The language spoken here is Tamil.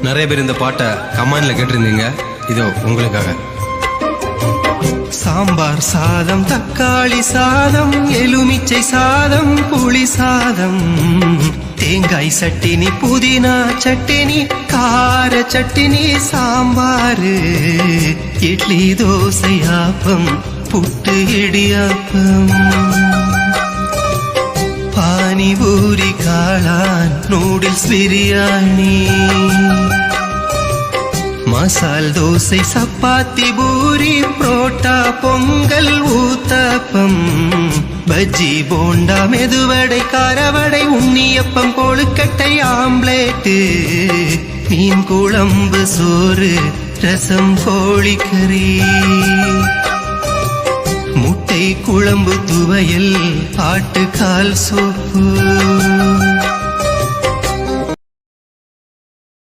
நிறைய பேர் இந்த பாட்டை கமெண்ட்ல கேட்டிருந்தீங்க. இதோ உங்களுக்காக. சாம்பார் சாதம், தக்காளி சாதம், எலுமிச்சை சாதம், புளி சாதம், தேங்காய் சட்டினி, புதினா சட்டினி, கார சட்டினி, சாம்பாரு, இட்லி, தோசை, ஆப்பம், புட்டு, இடியாப்பம், பானிபூரி, காளான், நூடுல்ஸ், பிரியாணி, மசால் தோசை, சப்பாத்தி, பூரி, புரோட்டா, பொங்கல், ஊத்தப்பம், பஜ்ஜி, போண்டா, மெதுவடை, காரவடை, உண்ணியப்பம், கொழுக்கட்டை, ஆம்லேட்டு, மீன் குழம்பு, சோறு, ரசம், கோழிக்கறி, முட்டை குழம்பு, துவையல், ஆட்டுக்கால் சோப்பு.